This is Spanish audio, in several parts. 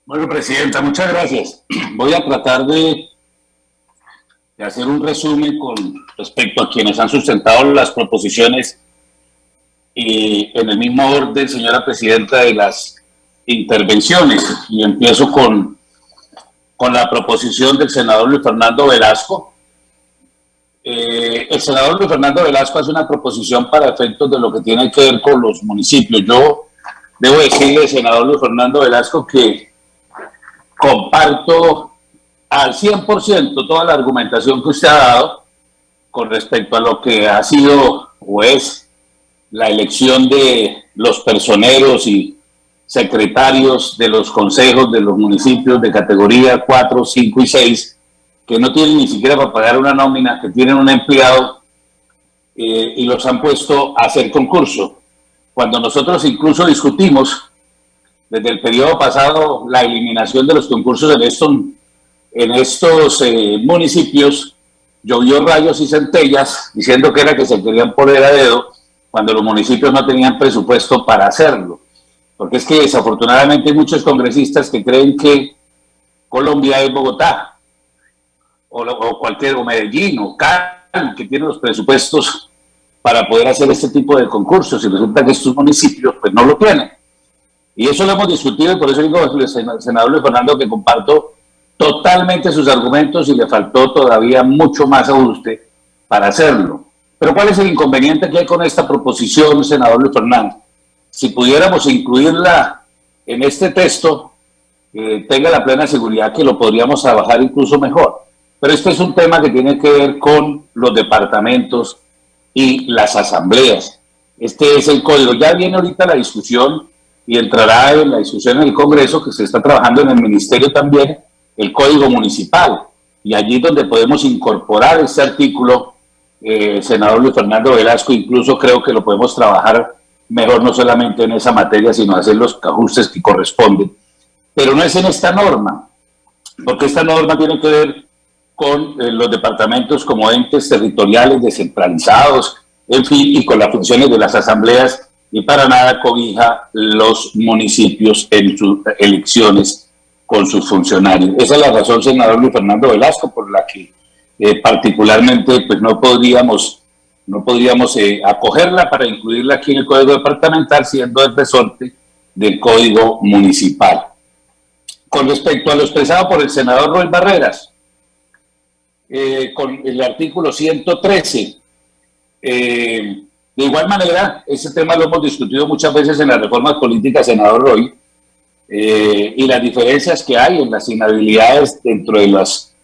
Bueno, Presidenta, muchas gracias. Voy a tratar de hacer un resumen con respecto a quienes han sustentado las proposiciones y en el mismo orden, señora Presidenta, de las intervenciones. Y empiezo con la proposición del senador Luis Fernando Velasco. El senador Luis Fernando Velasco hace una proposición para efectos de lo que tiene que ver con los municipios. Yo debo decirle, senador Luis Fernando Velasco, que comparto al 100% toda la argumentación que usted ha dado con respecto a lo que ha sido o es la elección de los personeros y secretarios de los consejos de los municipios de categoría 4, 5 y 6, que no tienen ni siquiera para pagar una nómina, que tienen un empleado y los han puesto a hacer concurso. Cuando nosotros incluso discutimos desde el periodo pasado la eliminación de los concursos en estos municipios, llovió rayos y centellas diciendo que era que se querían poner a dedo cuando los municipios no tenían presupuesto para hacerlo. Porque es que desafortunadamente hay muchos congresistas que creen que Colombia es Bogotá, o cualquier, o Medellín, o Cali, que tienen los presupuestos para poder hacer este tipo de concursos, y resulta que estos municipios pues no lo tienen. Y eso lo hemos discutido, y por eso digo al senador Luis Fernando que comparto totalmente sus argumentos y le faltó todavía mucho más ajuste para hacerlo. Pero ¿cuál es el inconveniente que hay con esta proposición, senador Luis Fernando? Si pudiéramos incluirla en este texto, tenga la plena seguridad que lo podríamos trabajar incluso mejor. Pero este es un tema que tiene que ver con los departamentos y las asambleas. Este es el código. Ya viene ahorita la discusión y entrará en la discusión en el Congreso, que se está trabajando en el Ministerio también, el Código Municipal. Y allí es donde podemos incorporar este artículo, senador Luis Fernando Velasco, incluso creo que lo podemos trabajar mejor, no solamente en esa materia, sino hacer los ajustes que corresponden. Pero no es en esta norma, porque esta norma tiene que ver con los departamentos como entes territoriales descentralizados, en fin, y con las funciones de las asambleas, y para nada cobija los municipios en sus elecciones con sus funcionarios. Esa es la razón, senador Luis Fernando Velasco, por la que particularmente pues no podríamos acogerla para incluirla aquí en el Código Departamental, siendo el resorte del Código Municipal. Con respecto a lo expresado por el senador Roy Barreras, con el artículo 113, de igual manera, ese tema lo hemos discutido muchas veces en las reformas políticas, senador Roy, y las diferencias que hay en las inhabilidades dentro de las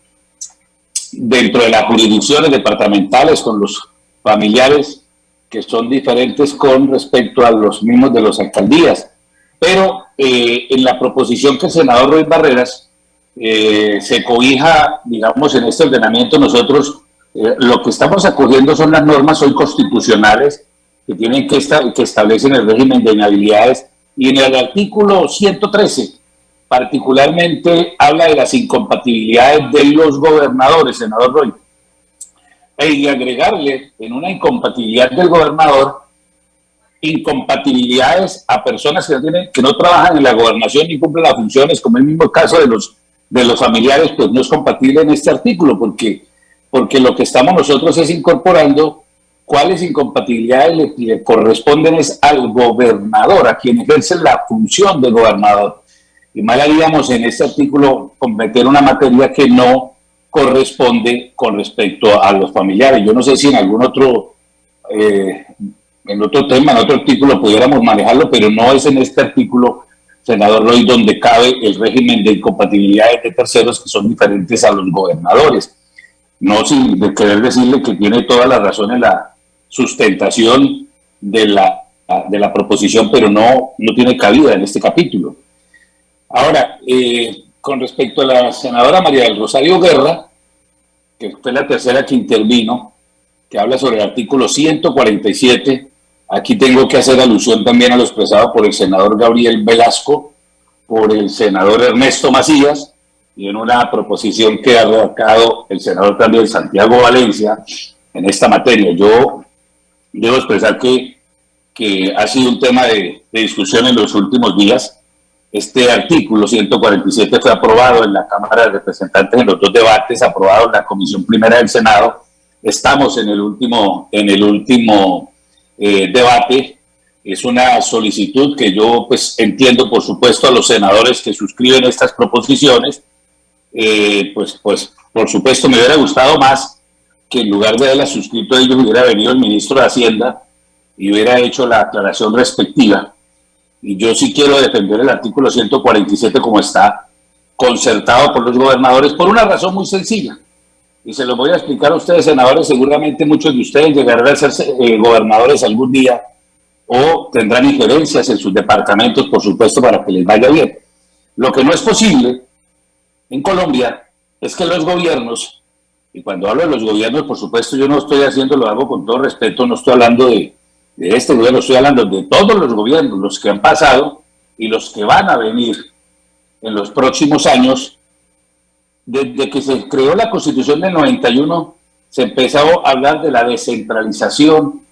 jurisdicciones departamentales con los familiares, que son diferentes con respecto a los mismos de las alcaldías. Pero en la proposición que el senador Roy Barreras se cobija, digamos, en este ordenamiento, nosotros lo que estamos acogiendo son las normas hoy constitucionales que tienen que establecen el régimen de inhabilidades, y en el artículo 113 particularmente habla de las incompatibilidades de los gobernadores, senador Roy, y agregarle en una incompatibilidad del gobernador incompatibilidades a personas que no trabajan en la gobernación ni cumplen las funciones, como el mismo caso de los familiares, pues no es compatible en este artículo, porque lo que estamos nosotros es incorporando cuáles incompatibilidades le corresponden es al gobernador, a quien ejerce la función de gobernador. Y mal haríamos en este artículo cometer una materia que no corresponde con respecto a los familiares. Yo no sé si en algún otro, en otro tema, en otro artículo pudiéramos manejarlo, pero no es en este artículo, senador Roy, donde cabe el régimen de incompatibilidades de terceros que son diferentes a los gobernadores. No sin querer decirle que tiene toda la razón en la sustentación de la proposición, pero no tiene cabida en este capítulo. Ahora, con respecto a la senadora María del Rosario Guerra, que fue la tercera que intervino, que habla sobre el artículo 147, aquí tengo que hacer alusión también a lo expresado por el senador Gabriel Velasco, por el senador Ernesto Macías, y en una proposición que ha redactado el senador también Santiago Valencia en esta materia. Yo debo expresar que ha sido un tema de discusión en los últimos días, Este artículo 147 fue aprobado en la Cámara de Representantes en los dos debates, aprobado en la Comisión Primera del Senado. Estamos en el último debate. Es una solicitud que yo pues entiendo, por supuesto, a los senadores que suscriben estas proposiciones. Pues por supuesto me hubiera gustado más que en lugar de haberla suscrito ellos hubiera venido el ministro de Hacienda y hubiera hecho la aclaración respectiva. Y yo sí quiero defender el artículo 147 como está, concertado por los gobernadores, por una razón muy sencilla. Y se lo voy a explicar a ustedes, senadores. Seguramente muchos de ustedes llegarán a ser gobernadores algún día o tendrán injerencias en sus departamentos, por supuesto, para que les vaya bien. Lo que no es posible en Colombia es que los gobiernos, y cuando hablo de los gobiernos, por supuesto, yo no estoy haciendo, lo hago con todo respeto, no estoy hablando de este gobierno, estoy hablando de todos los gobiernos, los que han pasado y los que van a venir en los próximos años. Desde que se creó la Constitución del 91, se empezó a hablar de la descentralización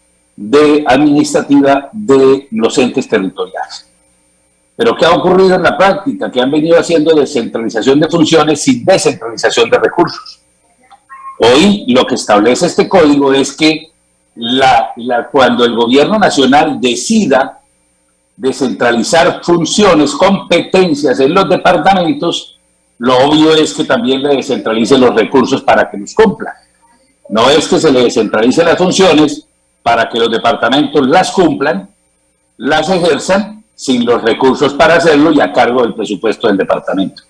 administrativa de los entes territoriales. Pero ¿qué ha ocurrido en la práctica? Que han venido haciendo descentralización de funciones sin descentralización de recursos. Hoy lo que establece este código es que cuando el gobierno nacional decida descentralizar funciones, competencias en los departamentos, lo obvio es que también le descentralice los recursos para que los cumplan. No es que se le descentralice las funciones para que los departamentos las cumplan, las ejerzan sin los recursos para hacerlo y a cargo del presupuesto del departamento.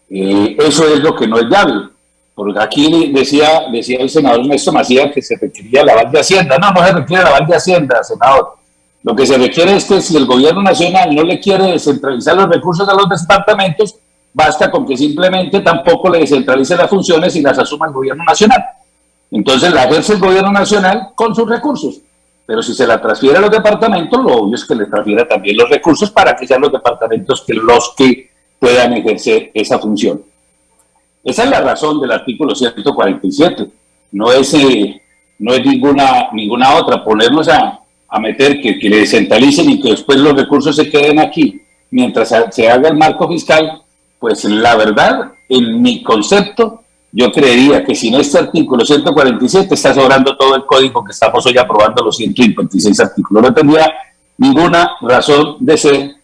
Eso es lo que no es viable. Porque aquí decía el senador Ernesto Macías que se requería el aval de Hacienda. No se requiere el aval de Hacienda, senador. Lo que se requiere es que si el gobierno nacional no le quiere descentralizar los recursos a los departamentos, basta con que simplemente tampoco le descentralice las funciones y las asuma el gobierno nacional. Entonces la ejerce el gobierno nacional con sus recursos. Pero si se la transfiere a los departamentos, lo obvio es que le transfiera también los recursos para que sean los departamentos los que puedan ejercer esa función. Esa es la razón del artículo 147. No es ninguna otra. Ponernos a meter que le descentralicen y que después los recursos se queden aquí mientras se haga el marco fiscal, pues la verdad, en mi concepto, yo creería que sin este artículo 147 está sobrando todo el código que estamos hoy aprobando, los 156 artículos. No tendría ninguna razón de ser,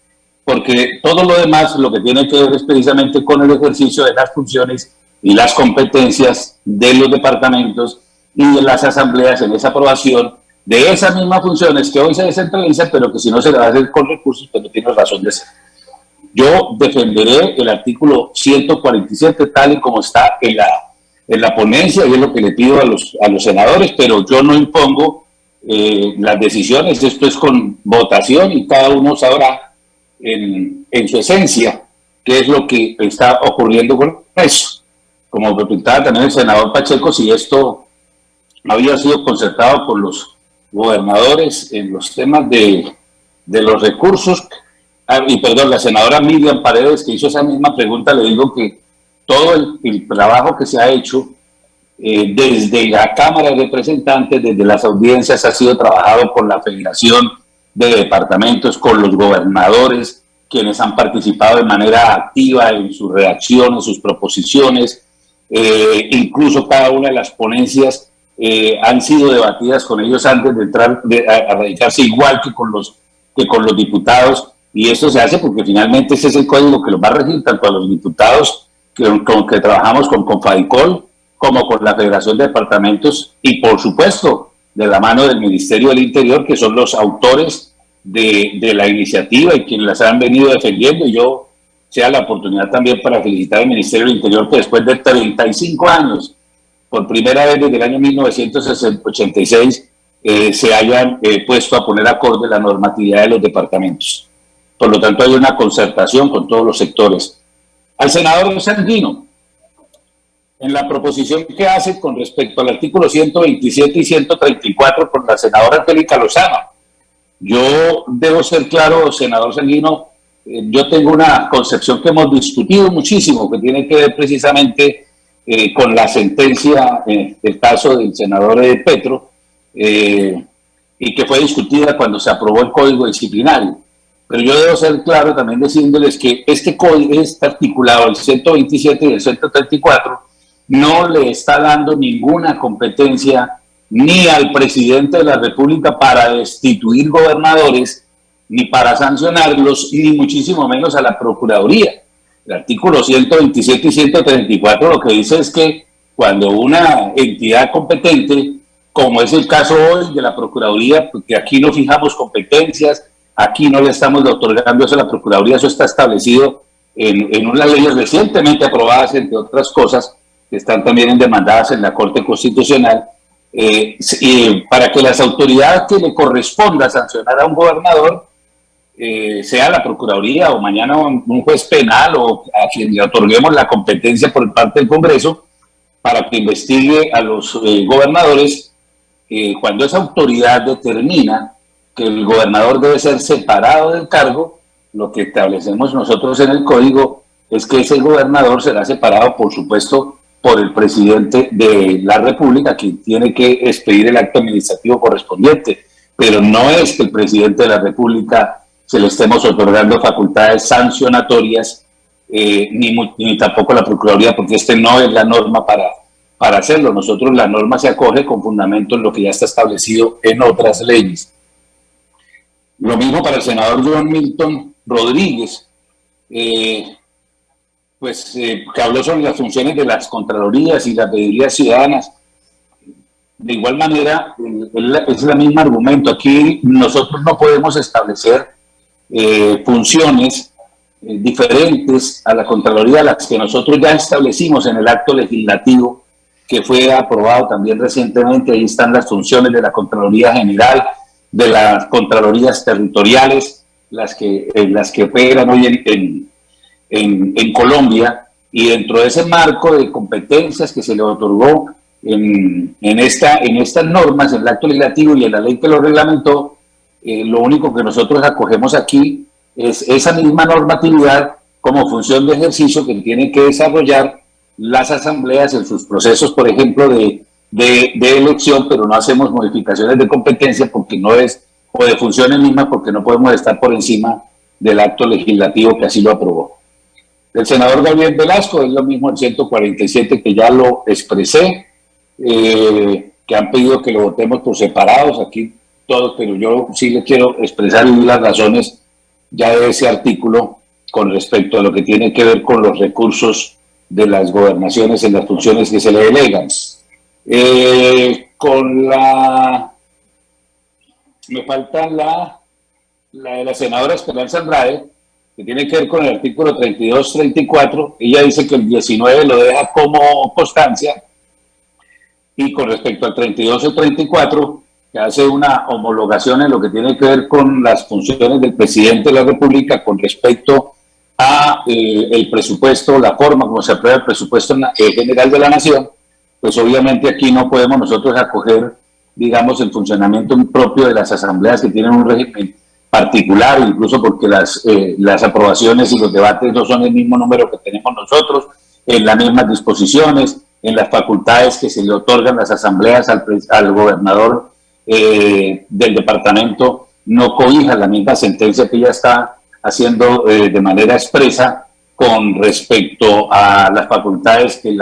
porque todo lo demás lo que tiene que ver es precisamente con el ejercicio de las funciones y las competencias de los departamentos y de las asambleas en esa aprobación de esas mismas funciones que hoy se descentralizan, pero que si no se le va a hacer con recursos, pues no tiene razón de ser. Yo defenderé el artículo 147 tal y como está en la ponencia, y es lo que le pido a los senadores, pero yo no impongo las decisiones. Esto es con votación y cada uno sabrá en su esencia qué es lo que está ocurriendo con eso. Como preguntaba también el senador Pacheco, si esto había sido concertado por los gobernadores en los temas de los recursos. La senadora Miriam Paredes, que hizo esa misma pregunta, le digo que todo el trabajo que se ha hecho desde la Cámara de Representantes, desde las audiencias, ha sido trabajado por la Federación de Departamentos, con los gobernadores, quienes han participado de manera activa en sus reacciones, sus proposiciones. Incluso cada una de las ponencias han sido debatidas con ellos antes de entrar a radicarse, igual que con los diputados. Y esto se hace porque finalmente ese es el código que los va a regir tanto a los diputados que trabajamos con Confadicol como con la Federación de Departamentos y, por supuesto, de la mano del Ministerio del Interior, que son los autores de la iniciativa y quienes las han venido defendiendo. Y yo sea la oportunidad también para felicitar al Ministerio del Interior que después de 35 años, por primera vez desde el año 1986, se hayan puesto a poner acorde la normatividad de los departamentos. Por lo tanto, hay una concertación con todos los sectores. Al senador Sanguino, en la proposición que hace con respecto al artículo 127 y 134 por la senadora Angélica Lozano, yo debo ser claro, senador Sanguino, yo tengo una concepción que hemos discutido muchísimo, que tiene que ver precisamente con la sentencia, del caso del senador Petro, y que fue discutida cuando se aprobó el Código Disciplinario. Pero yo debo ser claro también diciéndoles que este código, este articulado, el 127 y el 134, no le está dando ninguna competencia ni al presidente de la República para destituir gobernadores, ni para sancionarlos, ni muchísimo menos a la Procuraduría. El artículo 127 y 134 lo que dice es que cuando una entidad competente, como es el caso hoy de la Procuraduría, porque aquí no fijamos competencias, aquí no le estamos otorgando eso a la Procuraduría, eso está establecido en unas leyes recientemente aprobadas, entre otras cosas, que están también demandadas en la Corte Constitucional, para que las autoridades que le corresponda sancionar a un gobernador, sea la Procuraduría o mañana un juez penal o a quien le otorguemos la competencia por parte del Congreso, para que investigue a los gobernadores, cuando esa autoridad determina que el gobernador debe ser separado del cargo, lo que establecemos nosotros en el código es que ese gobernador será separado, por supuesto, por el presidente de la República, quien tiene que expedir el acto administrativo correspondiente, pero no es que el presidente de la República se le estemos otorgando facultades sancionatorias, ni tampoco la Procuraduría, porque no es la norma para hacerlo. Nosotros, la norma se acoge con fundamento en lo que ya está establecido en otras leyes. Lo mismo para el senador John Milton Rodríguez, que habló sobre las funciones de las contralorías y las veedurías ciudadanas. De igual manera, es el mismo argumento. Aquí nosotros no podemos establecer funciones diferentes a la Contraloría, las que nosotros ya establecimos en el acto legislativo que fue aprobado también recientemente. Ahí están las funciones de la Contraloría General, de las Contralorías Territoriales, las que operan hoy en Colombia, y dentro de ese marco de competencias que se le otorgó en estas normas, en el acto legislativo y en la ley que lo reglamentó, lo único que nosotros acogemos aquí es esa misma normatividad como función de ejercicio que tienen que desarrollar las asambleas en sus procesos, por ejemplo, de elección, pero no hacemos modificaciones de competencia porque no es, o de funciones mismas, porque no podemos estar por encima del acto legislativo que así lo aprobó. El senador Gabriel Velasco es lo mismo el 147, que ya lo expresé, que han pedido que lo votemos por separados aquí todos, pero yo sí le quiero expresar las razones ya de ese artículo con respecto a lo que tiene que ver con los recursos de las gobernaciones en las funciones que se le delegan. Me falta la de la senadora Esperanza Andrade, que tiene que ver con el artículo 32-34. Ella dice que el 19 lo deja como constancia, y con respecto al 32 y 34, que hace una homologación en lo que tiene que ver con las funciones del presidente de la República con respecto a el presupuesto, la forma como se aprueba el presupuesto general de la Nación. Pues obviamente aquí no podemos nosotros acoger, digamos, el funcionamiento propio de las asambleas, que tienen un régimen particular, incluso porque las aprobaciones y los debates no son el mismo número que tenemos nosotros, en las mismas disposiciones, en las facultades que se le otorgan las asambleas al gobernador del departamento, no cobija la misma sentencia que ya está haciendo de manera expresa con respecto a las facultades que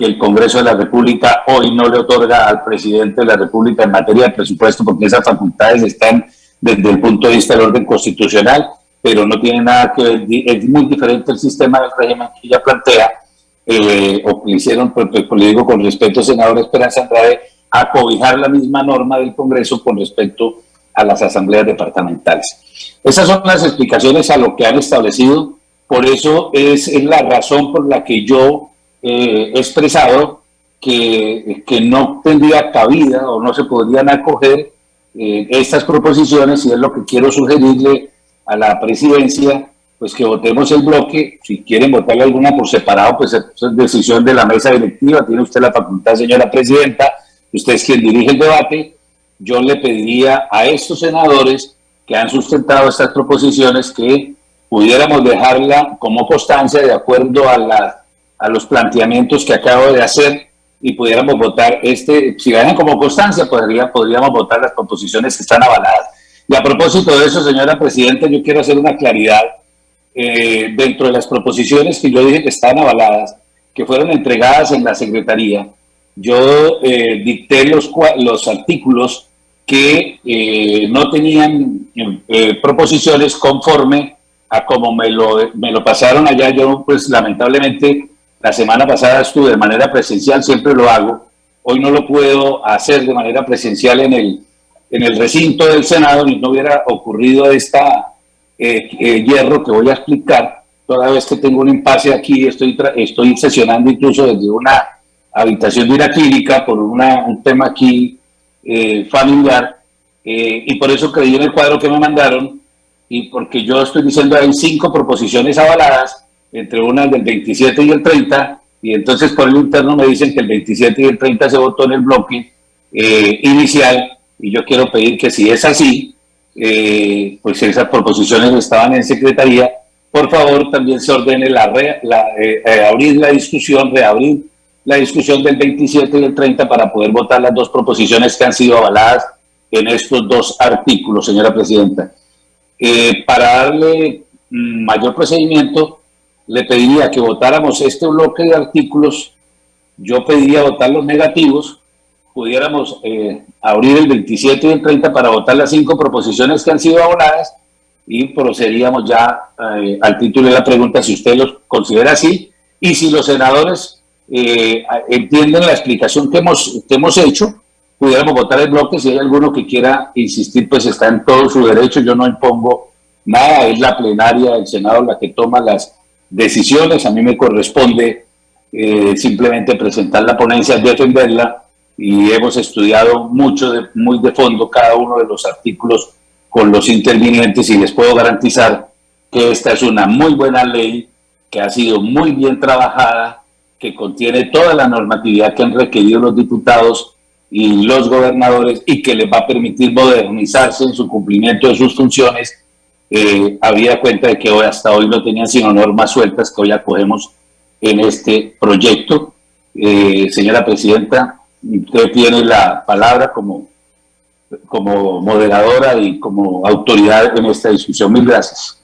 el Congreso de la República hoy no le otorga al presidente de la República en materia de presupuesto, porque esas facultades están desde el punto de vista del orden constitucional, pero no tiene nada que ver. Es muy diferente el sistema del régimen que ella plantea, o que hicieron, pues le digo con respeto, senadora Esperanza Andrade, a cobijar la misma norma del Congreso con respecto a las asambleas departamentales. Esas son las explicaciones a lo que han establecido. Por eso es la razón por la que yo he expresado que no tendría cabida o no se podrían acoger estas proposiciones, y es lo que quiero sugerirle a la presidencia, pues que votemos el bloque. Si quieren votarle alguna por separado, pues es decisión de la mesa directiva, tiene usted la facultad, señora presidenta, usted es quien dirige el debate. Yo le pediría a estos senadores que han sustentado estas proposiciones que pudiéramos dejarla como constancia de acuerdo a los planteamientos que acabo de hacer, y pudiéramos votar si la dejan como constancia, podríamos votar las proposiciones que están avaladas. Y a propósito de eso, señora Presidenta, yo quiero hacer una claridad. Dentro de las proposiciones que yo dije que estaban avaladas, que fueron entregadas en la Secretaría, yo dicté los artículos que no tenían proposiciones conforme a como me lo pasaron allá. Yo, pues lamentablemente, la semana pasada estuve de manera presencial, siempre lo hago. Hoy no lo puedo hacer de manera presencial en el recinto del Senado, y no hubiera ocurrido esta hierro que voy a explicar. Toda vez que tengo un impasse aquí, estoy sesionando incluso desde una habitación de una clínica por un tema aquí familiar, y por eso creí en el cuadro que me mandaron, y porque yo estoy diciendo hay 5 proposiciones avaladas, entre unas del 27 y el 30, y entonces por el interno me dicen que el 27 y el 30 se votó en el bloque inicial, y yo quiero pedir que, si es así, pues esas proposiciones estaban en Secretaría, por favor también se ordene reabrir la discusión del 27 y el 30 para poder votar las 2 proposiciones que han sido avaladas en estos 2 artículos, señora Presidenta. Para darle mayor procedimiento, le pediría que votáramos este bloque de artículos. Yo pediría votar los negativos, pudiéramos abrir el 27 y el 30 para votar las 5 proposiciones que han sido avaladas, y procederíamos ya al título de la pregunta, si usted los considera así, y si los senadores entienden la explicación que hemos hecho, pudiéramos votar el bloque. Si hay alguno que quiera insistir, pues está en todo su derecho, yo no impongo nada, es la plenaria del Senado la que toma las decisiones. A mí me corresponde simplemente presentar la ponencia, defenderla, y hemos estudiado muy de fondo cada uno de los artículos con los intervinientes, y les puedo garantizar que esta es una muy buena ley, que ha sido muy bien trabajada, que contiene toda la normatividad que han requerido los diputados y los gobernadores, y que les va a permitir modernizarse en su cumplimiento de sus funciones. Había cuenta de que hasta hoy no tenían sino normas sueltas que hoy acogemos en este proyecto. Señora Presidenta, usted tiene la palabra como moderadora y como autoridad en esta discusión. Mil gracias.